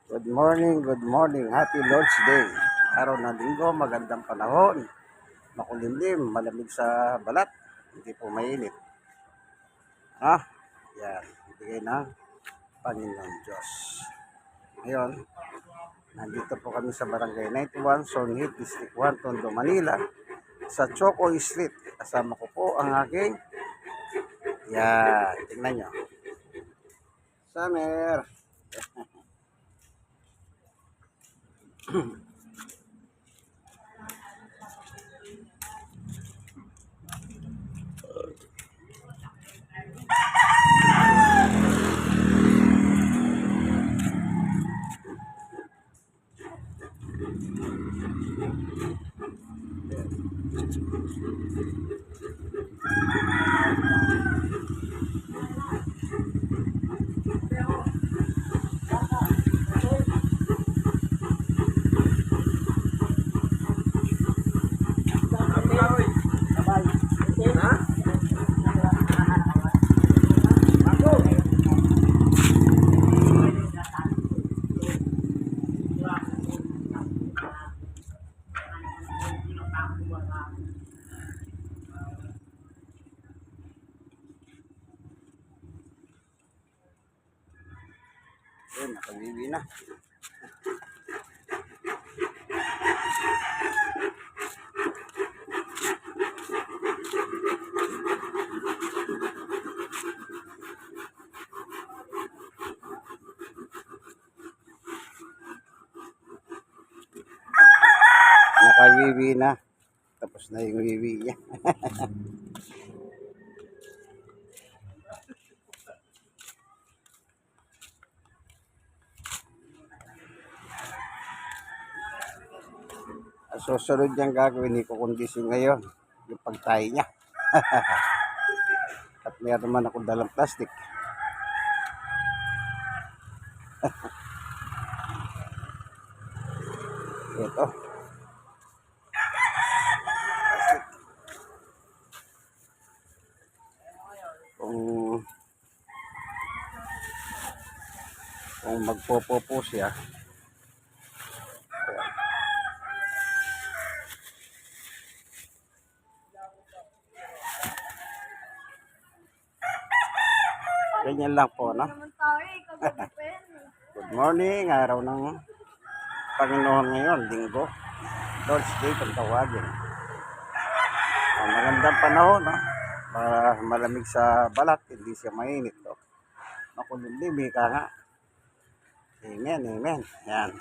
Good morning. Happy Lord's Day. Araw ng linggo, magandang panahon. Makulimlim, malamig sa balat. Hindi po mainit. Ah, yan. Bigay ng Panginoon Diyos. Ngayon, nandito po kami sa Barangay 91, Sonhit, District 1, Tondo, Manila. Sa Choco Street. Kasama ko po ang aking, yan, tingnan nyo. Summer. Ayun, nakabibi na. Nakabibi na. Tapos na yung wiwi niya. Susunod niyang gagawin, ikukundisin ngayon yung pagtahi niya. At meron naman akong dalang plastic. Ito. Plastic. Kung magpopopo siya, ganyan lang po, no? Good morning, araw ng Panginoon ngayon, linggo. Lord's Day, kung tawagin. Magandang panahon, no? Malamig sa balat, hindi siya mainit, no? Makulimlim, ka nga. Amen, amen. Yan.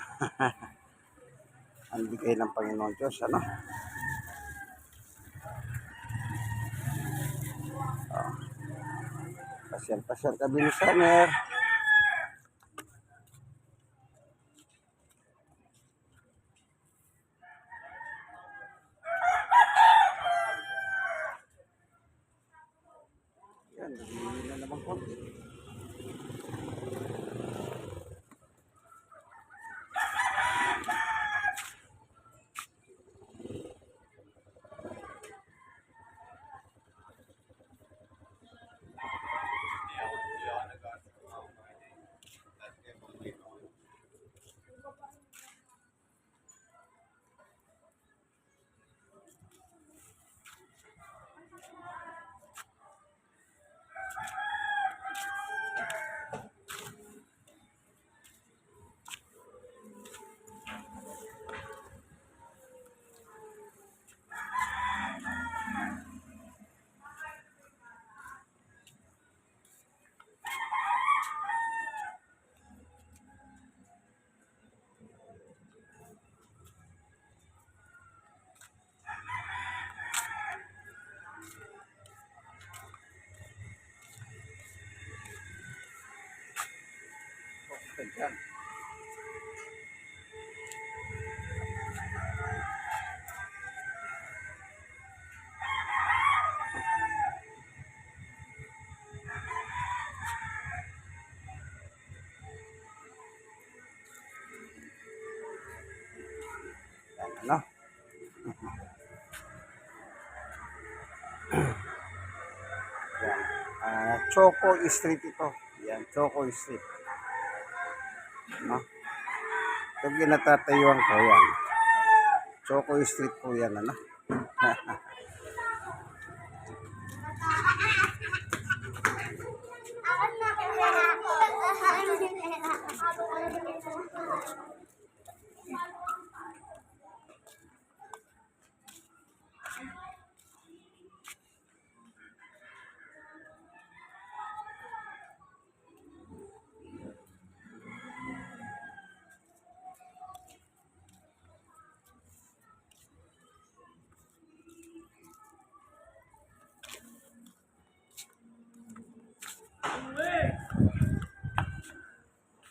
Ang bigay ng Panginoon Diyos, ano? Pasyal kami ni Summer. Yan, nagbibili na naman konti. Yan. Ano? Yan. Choco Street ito. Yan, Choco Street. Ano? Ito ginatatayuan ko yan. Choco Street po yan, ano?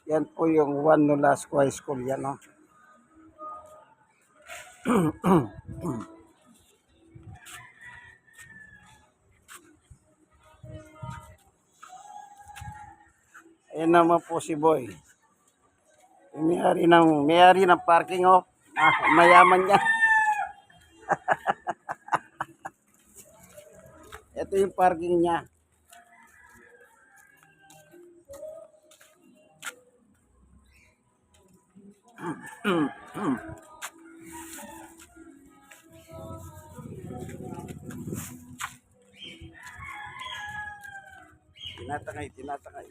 Yan po yung Juan Nolasco High School yan, no? Ayan naman po si Boy. Yung may-ari ng parking, oh. Mayaman niya. Ito yung parking niya. Tinatangay.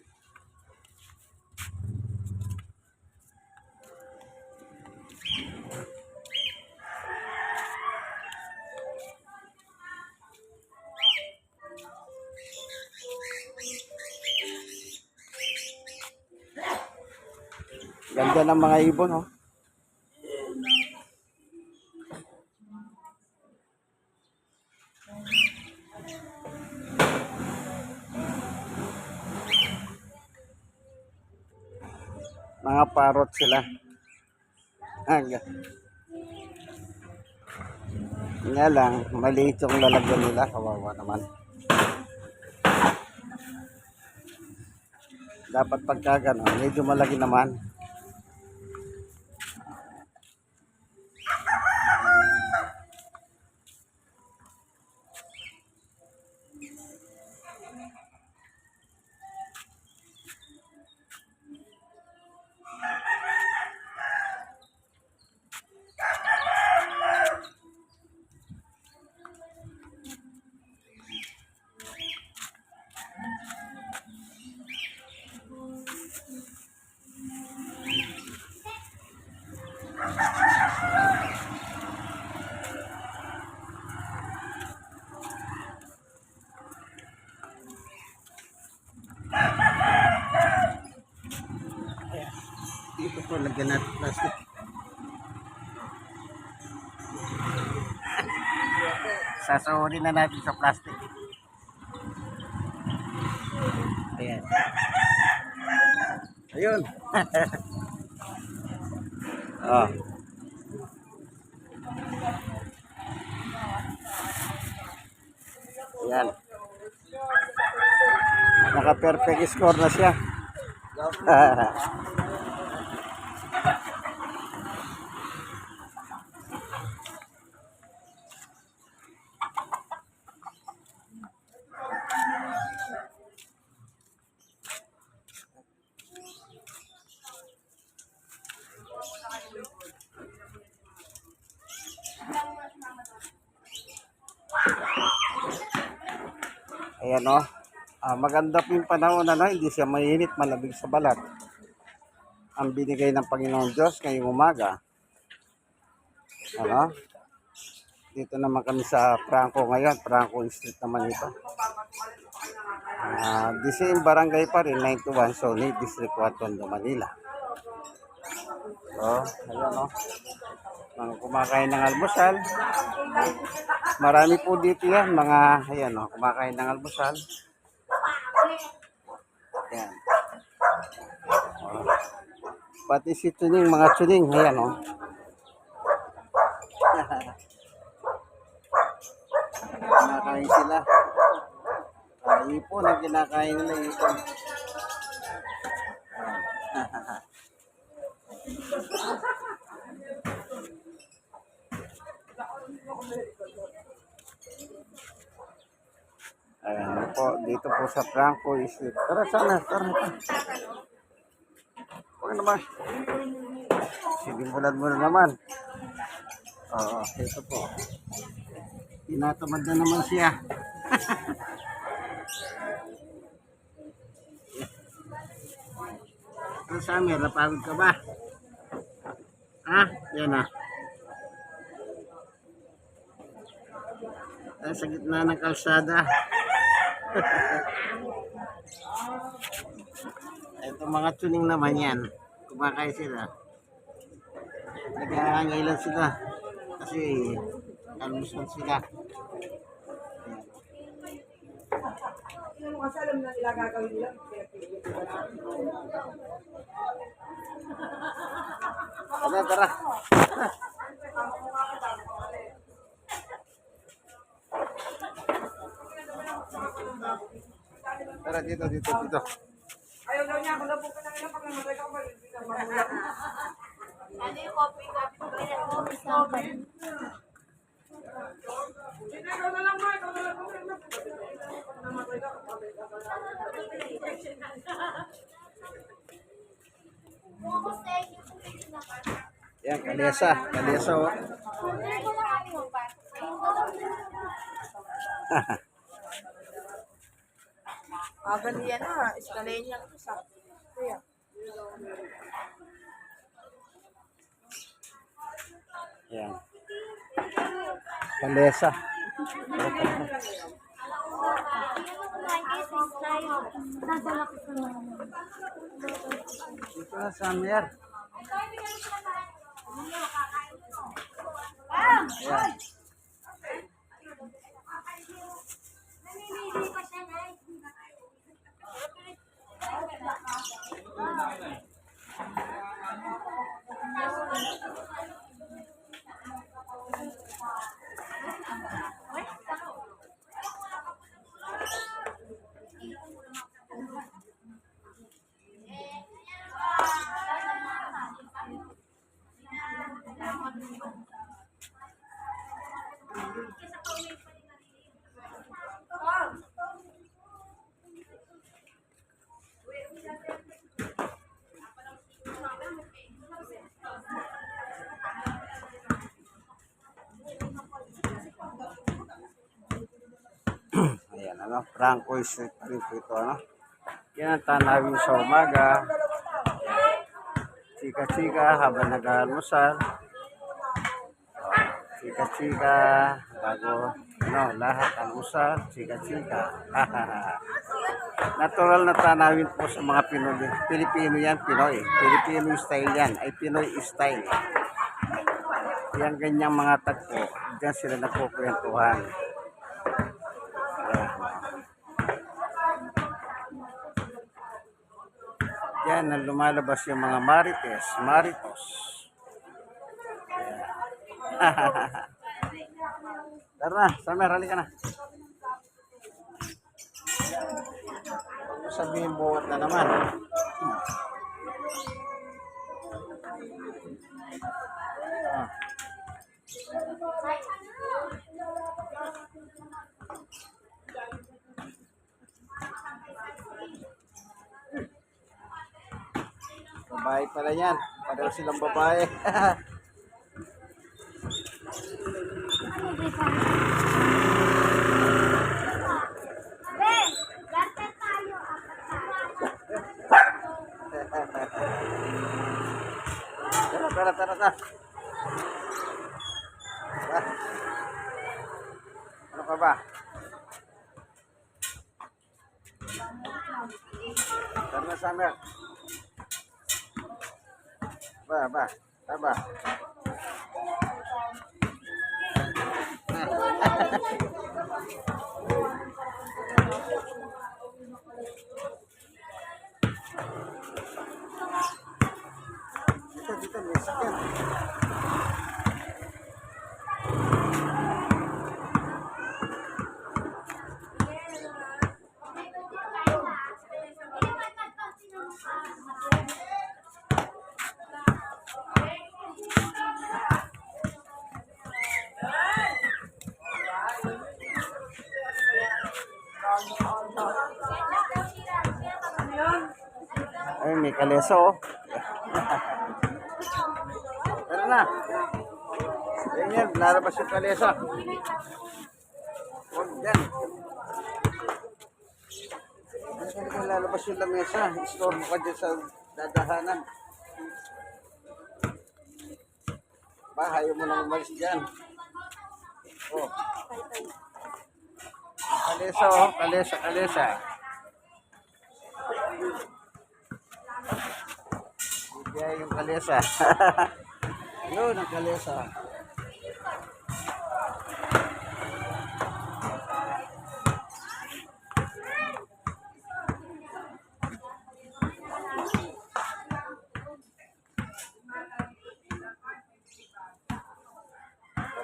Ganda ng mga ibon, oh. Mga parrot sila. Nga lang, maliit yung lalagyan nila. Kawawa naman. Dapat pagka gano'n, medyo malaki naman. Dito po, lagyan natin plastic. Sasahurin na natin sa plastic. Ayan. Ayun. Oh. Ayan. Naka-perfect score na siya. Ayan, oh. Maganda po yung panahon, ano, hindi siya mainit, malamig sa balat. Ang binigay ng Panginoon Diyos ngayong umaga. Ano? Dito naman kami sa Franco ngayon. Franco Street naman ito. The same barangay pa rin, 91 Sony, District 1, Tondo, Manila. So, ayan, oh. Mga kumakain ng almusal. Marami po dito yan, mga, ayan, oh, kumakain ng almusal. Ayan. Oh. Pati si Tuning, mga Tuning, ayan, oh. Kinakain sila. Ipon ang kinakain nila, ipon. Ayan po, dito po sa Franco Street. Tara sana, tara. Huwag naman. Sinimulan mo na naman. Oo, ito po. Tinatamad na naman siya. Ano Summer, napagod ka ba? Ha? Yan na. Ay, sa gitna ng kalsada. Ito mga tuning naman yan. Kumakain sila. Naghahangilan sila. Kasi almusal sila. Tara, tara. Tara, dito, dito, dito. Ayaw daw niya, kung po ka na pag namatay ka, magulat. Ano yung coffee ko? Hindi, ikaw na lang ba? Ikaw na lang ba? Pag namatay ka, Yan, kalesa. Kalesa, oh. Agad yan ah. Iskalayin niya ito sa. Kuya. Yan. Kalesa. Dito na, Summer. Ayan. Ayan, ano, Franco Street pa rin po ito, ano. Yan ang tanawin sa umaga. Chika-chika habang nag-aalmusal. Chika-chika bago, ano, lahat almusal, chika-chika. Natural na tanawin po sa mga Pinoy. Pilipino yan, Pinoy. Filipino style yan, ay Pinoy style. Yan ganyang mga tagpo, diyan sila nagkukwentuhan. Yan ang lumalabas yung mga marites, maritos. Tara na, Summer, halika na. Huwag mo sabihin buhat na naman. Ah. Babae pala yan. Pareho silang babae. Tara, tara, tara, tara. Ano ka ba? Tara na, Summer. Ba. Dito, may sakyan. Ay, may kaleso, oh. na. Ganyan, lalabas yung kalesa. Huwag yan. Ganyan, lalabas yung lamesa. Store mo ka dyan sa dadahanan. Ayaw mo nang umalis dyan. Oh. Kalesa, oh. Kalesa, kalesa. Ibigay yung kalesa. Yun, ang kalesa.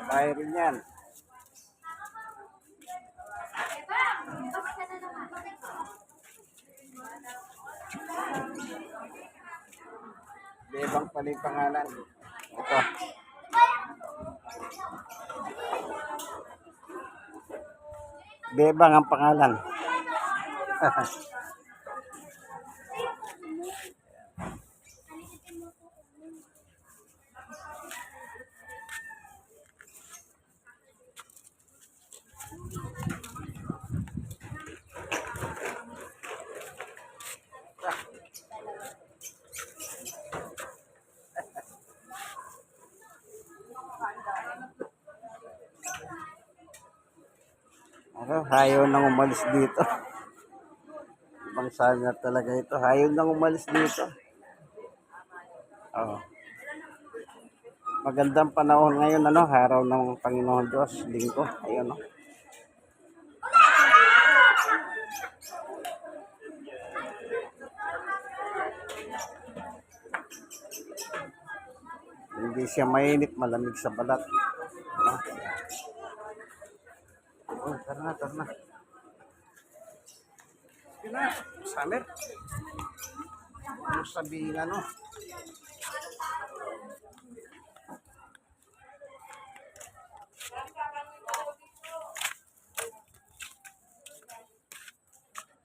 Babae rin yan. Bebang pala yung pangalan. Ito. Bebang ang pangalan. Ayaw nang umalis dito. Ibang sanger talaga ito. Ayaw nang umalis dito. Oh. Magandang panahon ngayon, ano, araw ng Panginoon Diyos, linggo. Ayun, no. Hindi siya mainit, malamig sa balat. No? Oh, tara na, tara na. Yun na, summer. Ano sabihin, ano?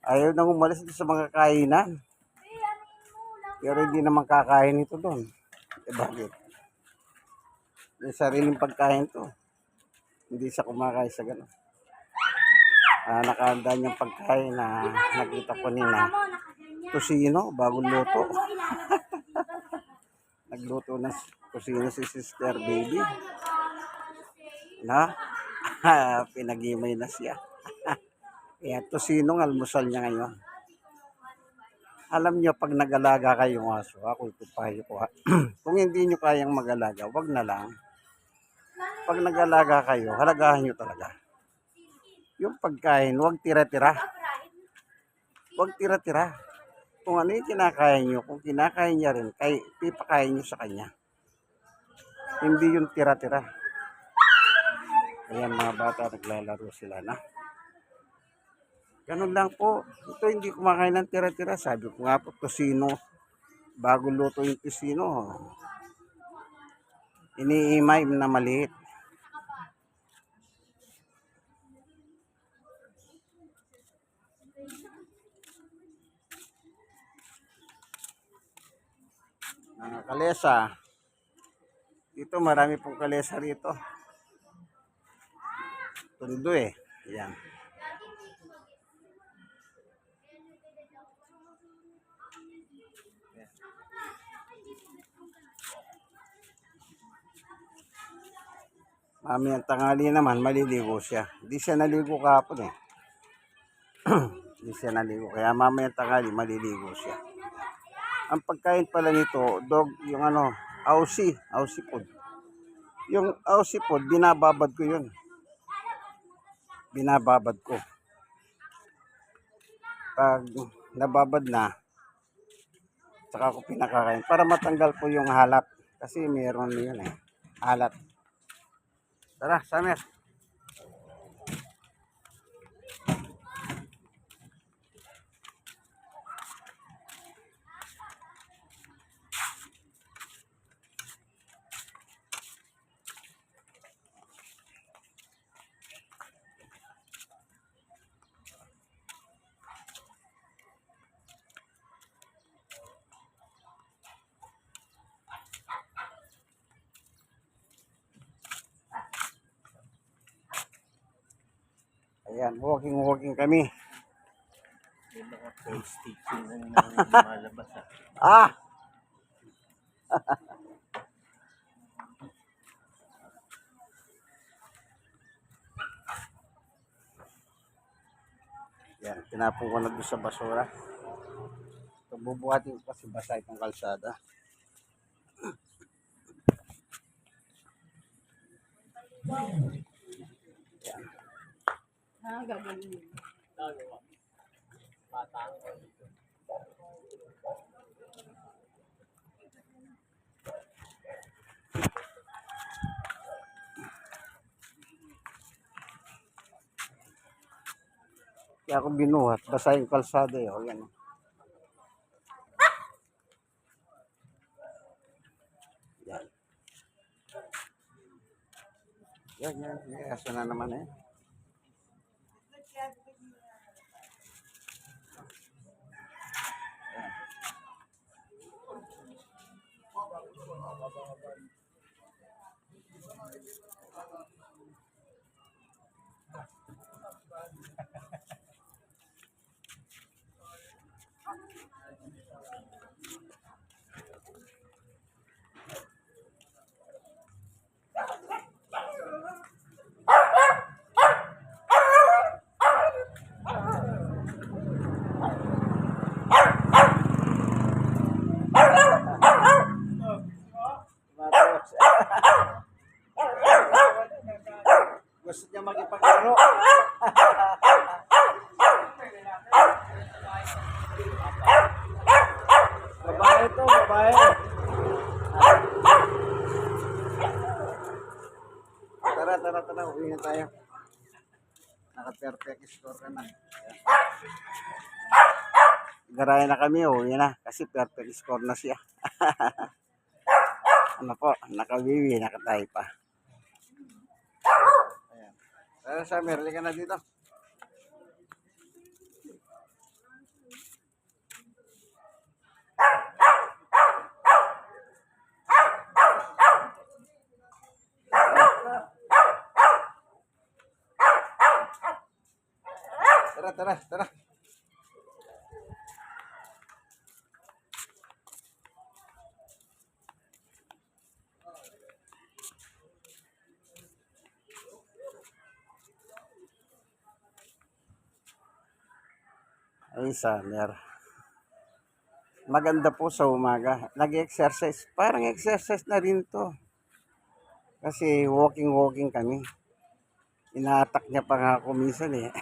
Ayaw nang umalis dito sa mga kainan. Pero hindi naman kakain ito doon. Bakit? May sariling pagkain to. Hindi siya kumakain sa gano'n. Nakahanda niyang pagkain na nakita ko nila. Tusino, bagong luto. Nagluto na tusino si Sister Baby. Na? Pinag-imay na siya. Kaya tusinong almusal niya ngayon. Alam niyo, pag nag-alaga kayong aso, ako ito payo ko. Kung hindi niyo kayang mag-alaga, wag na lang. Pag nag-alaga kayo, halagahan niyo talaga. Yung pagkain, wag tira-tira. Wag tira-tira. Kung ano yung kinakain niyo, kung kinakain niya rin, pipakain niyo sa kanya. Hindi yung tira-tira. Ayan, mga bata, naglalaro sila na. Ganun lang po. Ito hindi kumakain ng tira-tira. Sabi ko nga po, tusino. Bago luto yung tusino. Iniimay na maliit. Kalesa. Dito marami pong kalesa rito. Tundo eh. Ayan. Mamayang tanghali naman, maliligo siya. Hindi siya naligo kahapon eh. Hindi siya naligo. Kaya mamayang tanghali, maliligo siya. Ang pagkain pala nito, dog, yung ano, Aussie food. Yung Aussie food, binababad ko yun. Binababad ko. Pag nababad na, saka ko pinakakain. Para matanggal po yung halat. Kasi meron yun eh. Halat. Tara, Samer. Ayan, walking kami. Yung mga PlayStation ang lumalabas ah. Ah! Yan, tinapon ko na doon sa basura. So, bubuhatin ko kasi basa itong kalsada. Gagawin. Kaya ako binuhat, basa yung kalsada eh. O, yan. Yan. Yan. Yes, na naman eh. Gusto niya makipaglaro. Babae to, babae. Tara. Uwi na tayo. Naka-perfect score ka na. Garayan na kami, uwi na. Kasi perfect score na siya. Ano po, nakawiwi, nakatay pa. Ayan. Tara, Summer, ka na dito. Tara. Ay, Summer. Maganda po sa umaga. Nag-exercise. Parang exercise na rin to. Kasi walking kami. Ina-attack niya pa nga ako minsan eh.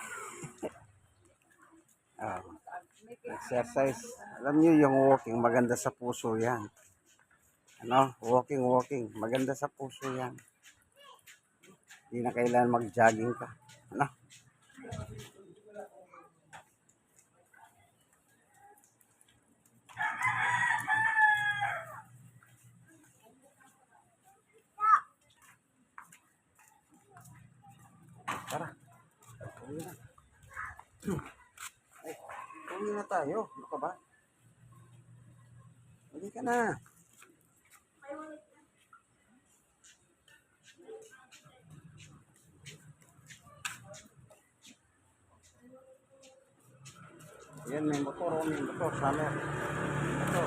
Exercise. Alam niyo yung walking, maganda sa puso yan. Ano? Walking. Maganda sa puso yan. Hindi na kailangan mag-jogging ka. Ano? Tara. Uwi na. Ay, uwi na tayo. Ano ka ba? Uwi ka na. Yan, may motor. Summer. Motor.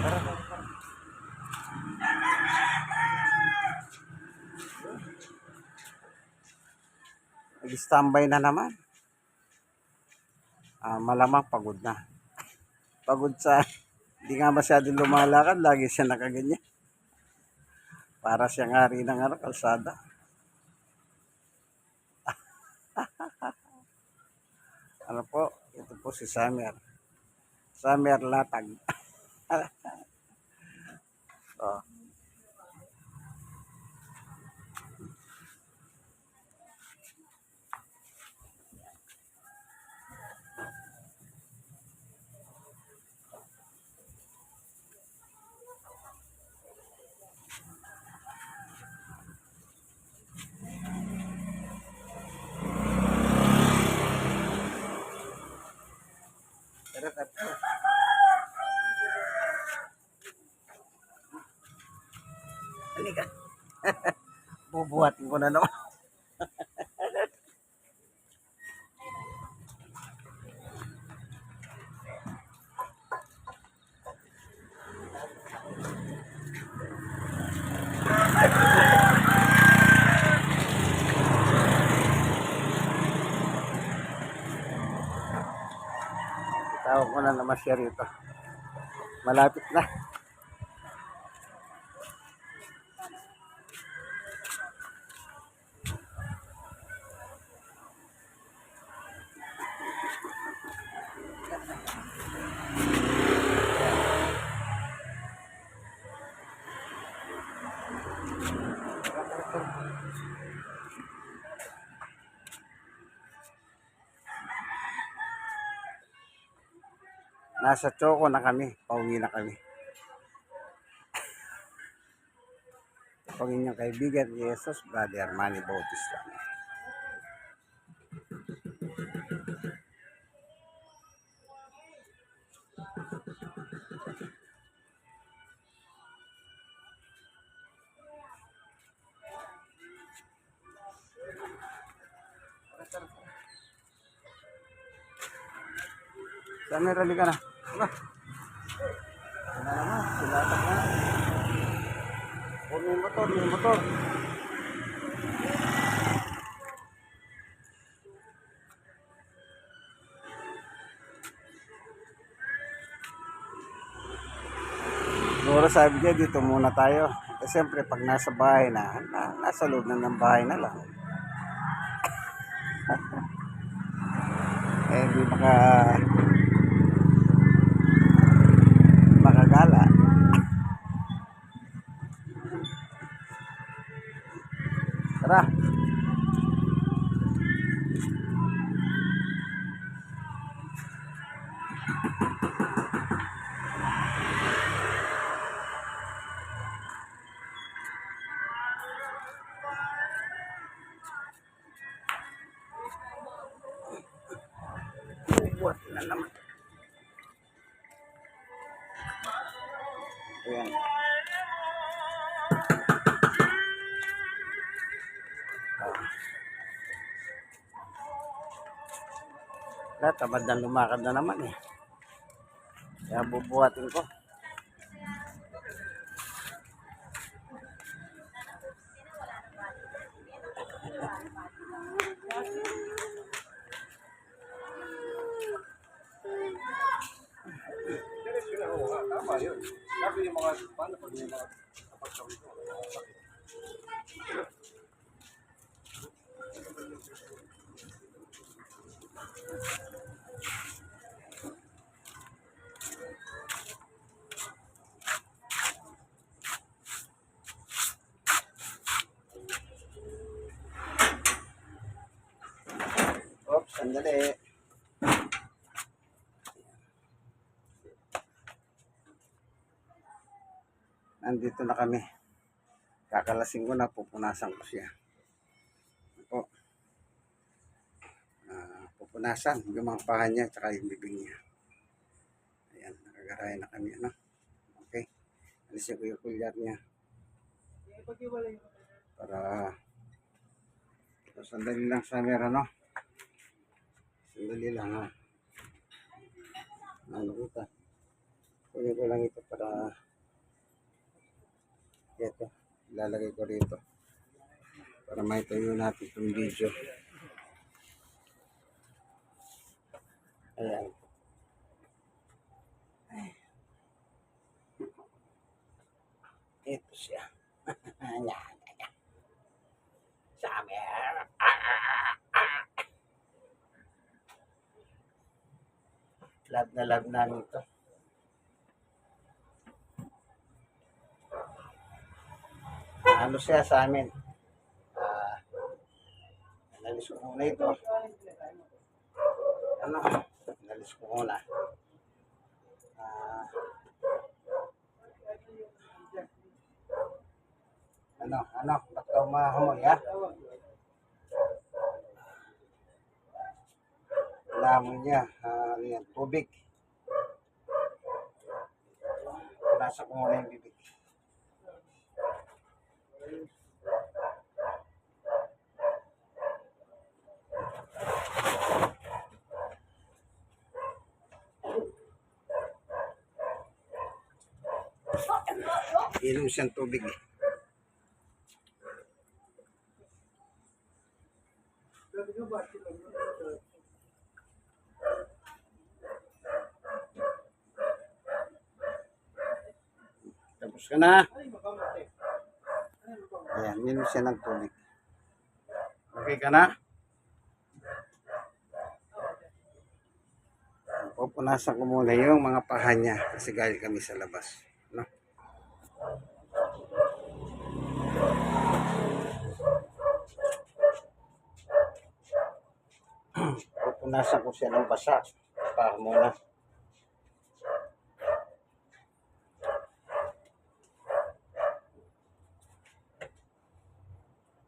Tara. Nag-standby na naman. Malamang pagod na. Pagod sa, hindi nga masyadong lumalakad, lagi siya nakaganyan. Para siyang hari ng kalsada. Ano po, ito po si Summer. Summer Latag. Oh. Tara. Halika. Bubuhatin ko na naman. pumasya rito. Malapit na. Nasa Choco na kami. Pauwi na kami. Pag inyong kaibigan, Jesus, Brother Manny Bautista. Saan may rally ka na? Ano? Ano naman? Silatak na. Oh, may motor, may motor. Siguro sabi niya, dito muna tayo. Eh, siyempre, pag nasa bahay nasa loob na ng bahay na lang. Eh, hindi makagala. Tara. Buat na naman. Ayan. Tamad na lumakad na naman eh. Kaya bubuhatin ko. Tama yun. Sabi yung mga paano pag may mga kapag-sabi ko. Oops, sandali. Nandito na kami. Kakalasing ko na, pupunasan ko siya. Ako. Pupunasan yung mga paha niya at yung bibig niya. Ayan, nakagaray na kami. Ano? Okay. Alisin ko yung kulyar niya. Para sandali lang sa meron, no? Sandali lang, ha? Ano kita? Kunin ko lang ito para ito, ilalagay ko rito para maitayo natin itong video. Ayan. Ito siya. Ayan. Summer. Love na nito. Ano siya sa amin? Inalis ko muna ito. Ano? Inalis ko muna. Ba't ka umahamoy, ha? Alam niya, yan, tubig. Nasa ko muna yung bibig. Inom siyang tubig eh. Tapos ka na. Ayan, minum siya ng tubig. Okay ka na? Pupunasan ko muna yung mga paha niya kasi galing kami sa labas. No? Pupunasan ko siya ng basa. Paha muna.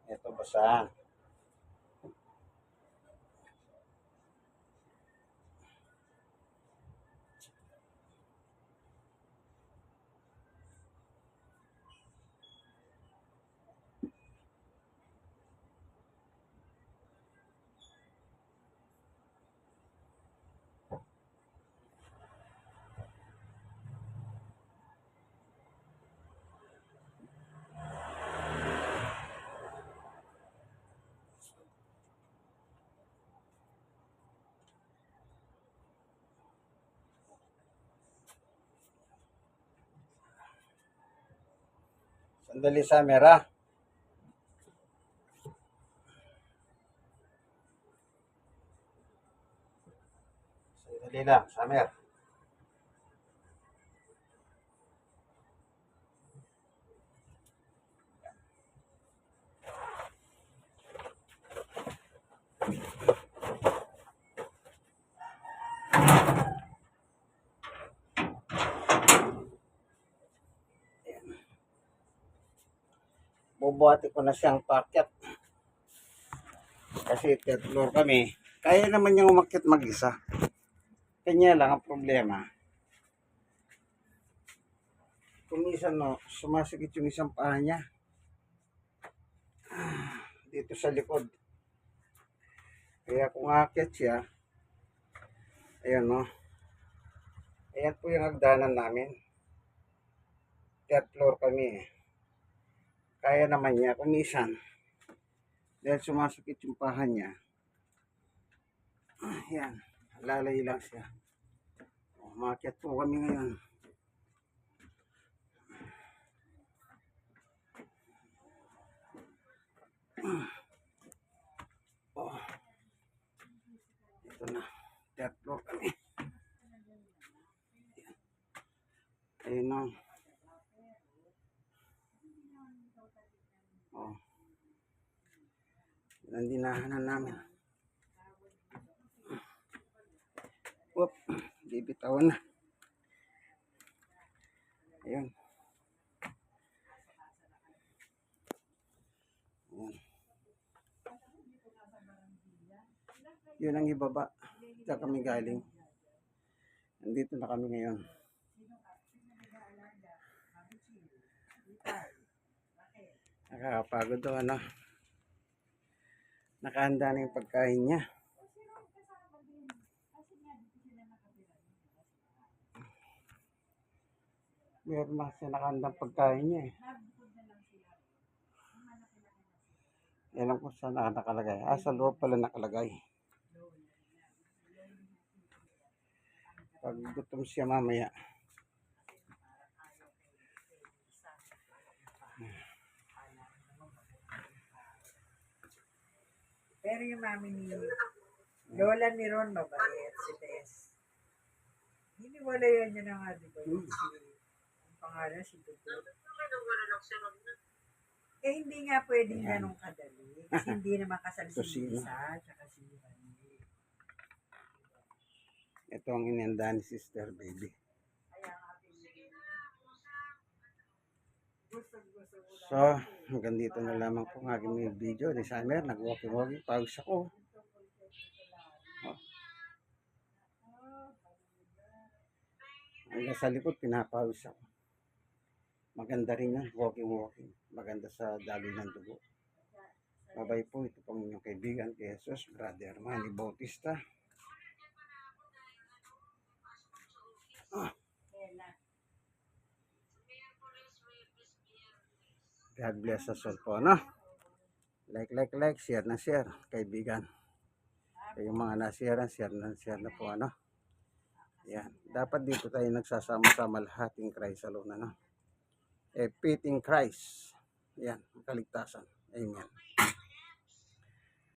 Ito basahan. Sandali sa camera. Sandali lang, Samer. Bubuhati ko na siyang packet. Kasi third floor kami. Kaya naman niyang umakyat mag-isa. Kanya lang ang problema. Kung minsan no, sumasakit yung isang paa niya. Dito sa likod. Kaya kung aakyat siya, ayan no. Ayan po yung hagdanan namin. Third floor kami. Kaya naman niya kung minsan. Dahil sumasakit yung paa niya. Ayan. Lalay lang siya. Umakyat po kami ngayon. Oh. Ito na. Third floor kami. Ayun na. Oh. Nandinahanan namin. Oop. Bibitawan na. Ayun. Ayun. Yun ang ibaba. Diyan kami galing. Nandito na kami ngayon. Nakakapagod daw ano. Nakahanda na yung pagkain niya. Meron na siya nakahandang pagkain niya eh. Yan lang kung saan nakalagay. Sa loob pala nakalagay. Pag gutom siya mamaya. Pero yung mami ni Lola ni Ron, mabait si Tess. Hiniwalayan niya na nga, di ba? Yung ang pangalan si Dugo. Eh, hindi nga pwedeng ganun kadali. Kasi hindi naman kasal si Lisa, tsaka si Rani. Ito ang inenda ni Sister Baby. So, hanggang dito na lamang po ang aking video ni Samer. Nag-walking-walking. Pagos ako. Oh. Hanggang sa likod, pinapawis ako. Maganda rin yan, walking-walking. Maganda sa daloy ng dugo. Bye-bye po. Ito pong inyong kaibigan kay Jesus, Brother Manny Bautista. God bless us all po, no? Like, share na share, kaibigan. Yung mga share na po, ano? Yan. Dapat dito tayo nagsasama-sama lahat in Christ alone, ano? a faith in Christ. Yan, ang kaligtasan. Amen.